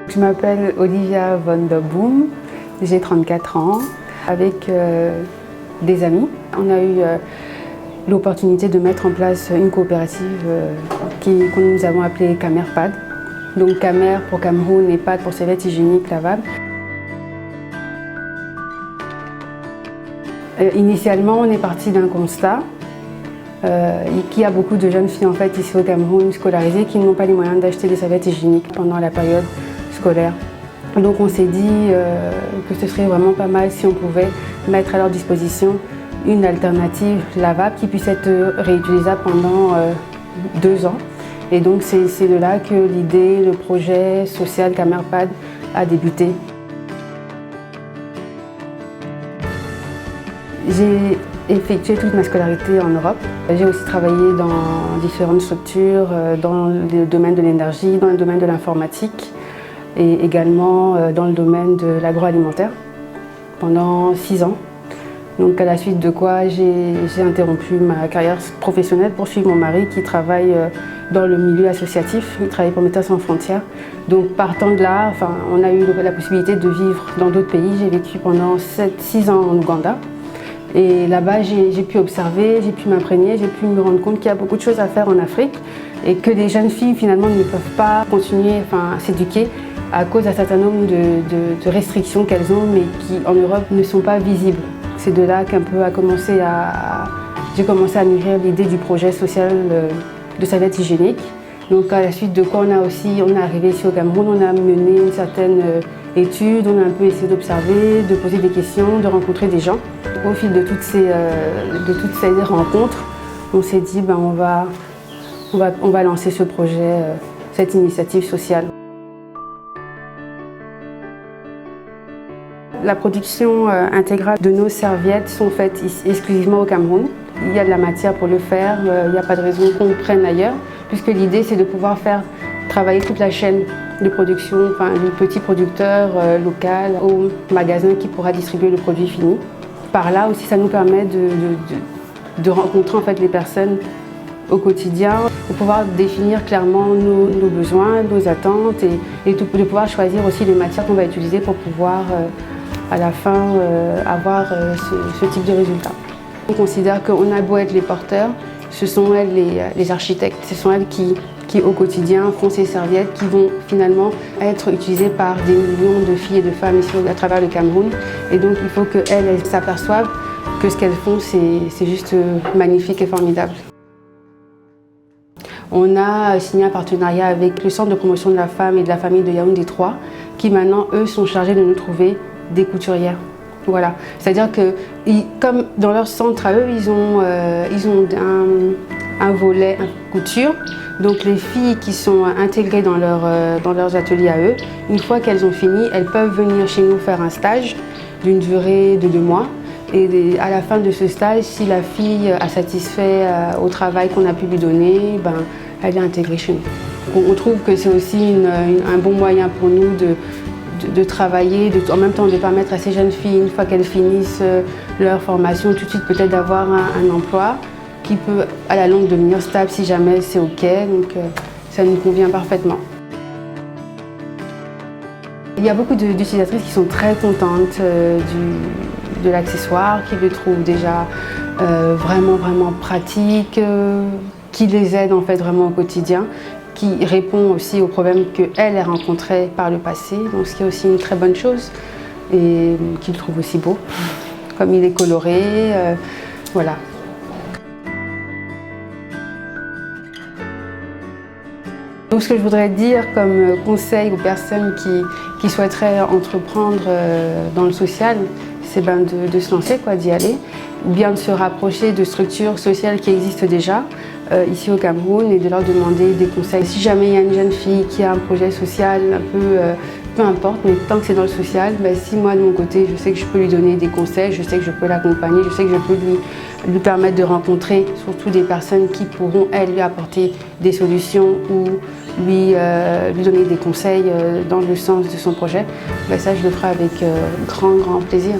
Je m'appelle Olivia Van der Boom, j'ai 34 ans, avec des amis. On a eu l'opportunité de mettre en place une coopérative que nous avons appelée CamerPad. Donc Camer pour Cameroun et Pad pour serviettes hygiéniques lavables. Initialement, on est parti d'un constat qu'il y a beaucoup de jeunes filles en fait, ici au Cameroun scolarisées qui n'ont pas les moyens d'acheter des serviettes hygiéniques pendant la période scolaire. Donc on s'est dit que ce serait vraiment pas mal si on pouvait mettre à leur disposition une alternative lavable qui puisse être réutilisable pendant 2 ans. Et donc c'est de là que l'idée, le projet social CamerPad a débuté. J'ai effectué toute ma scolarité en Europe. J'ai aussi travaillé dans différentes structures, dans le domaine de l'énergie, dans le domaine de l'informatique et également dans le domaine de l'agroalimentaire pendant 6 ans. Donc à la suite de quoi j'ai interrompu ma carrière professionnelle pour suivre mon mari qui travaille dans le milieu associatif, il travaille pour Médecins sans frontières. Donc partant de là, on a eu la possibilité de vivre dans d'autres pays. J'ai vécu pendant 6 ans en Ouganda. Et là-bas, j'ai pu observer, j'ai pu m'imprégner, j'ai pu me rendre compte qu'il y a beaucoup de choses à faire en Afrique et que les jeunes filles finalement ne peuvent pas continuer à s'éduquer à cause d'un certain nombre de restrictions qu'elles ont mais qui en Europe ne sont pas visibles. C'est de là qu'un peu j'ai commencé à nourrir l'idée du projet social de serviettes hygiéniques. Donc à la suite de quoi on est arrivé ici au Cameroun, on a mené une certaine étude, on a un peu essayé d'observer, de poser des questions, de rencontrer des gens. Au fil de toutes ces rencontres, on s'est dit on va lancer ce projet, cette initiative sociale. La production intégrale de nos serviettes sont faites exclusivement au Cameroun. Il y a de la matière pour le faire, il n'y a pas de raison qu'on prenne ailleurs, puisque l'idée c'est de pouvoir faire travailler toute la chaîne de production, du petit producteur local au magasin qui pourra distribuer le produit fini. Par là aussi, ça nous permet de rencontrer en fait, les personnes au quotidien, de pouvoir définir clairement nos besoins, nos attentes et de pouvoir choisir aussi les matières qu'on va utiliser pour pouvoir à la fin avoir ce type de résultat. On considère qu'on a beau être les porteurs, ce sont elles les architectes, ce sont elles qui au quotidien font ces serviettes qui vont finalement être utilisées par des millions de filles et de femmes ici à travers le Cameroun. Et donc il faut qu'elles s'aperçoivent que ce qu'elles font c'est juste magnifique et formidable. On a signé un partenariat avec le Centre de promotion de la femme et de la famille de Yaoundé 3 qui maintenant eux sont chargés de nous trouver des couturières. Voilà, c'est-à-dire que comme dans leur centre à eux, ils ont un volet couture. Donc les filles qui sont intégrées dans leurs ateliers à eux, une fois qu'elles ont fini, elles peuvent venir chez nous faire un stage d'une durée de 2 mois. Et à la fin de ce stage, si la fille a satisfait au travail qu'on a pu lui donner, elle est intégrée chez nous. On trouve que c'est aussi un bon moyen pour nous de travailler, en même temps de permettre à ces jeunes filles, une fois qu'elles finissent leur formation, tout de suite peut-être d'avoir un emploi qui peut à la longue devenir stable si jamais c'est OK, donc ça nous convient parfaitement. Il y a beaucoup d'utilisatrices qui sont très contentes de l'accessoire, qui le trouvent déjà vraiment pratique, qui les aide en fait vraiment au quotidien, qui répond aussi aux problèmes qu'elle a rencontrés par le passé, donc ce qui est aussi une très bonne chose et qu'ils trouvent aussi beau, comme il est coloré, voilà. Donc ce que je voudrais dire comme conseil aux personnes qui souhaiteraient entreprendre dans le social, c'est de se lancer, d'y aller, ou bien de se rapprocher de structures sociales qui existent déjà ici au Cameroun et de leur demander des conseils. Si jamais il y a une jeune fille qui a un projet social peu importe, mais tant que c'est dans le social, si moi de mon côté je sais que je peux lui donner des conseils, je sais que je peux l'accompagner, je sais que je peux lui permettre de rencontrer surtout des personnes qui pourront lui apporter des solutions ou lui donner des conseils dans le sens de son projet, ça je le ferai avec grand plaisir.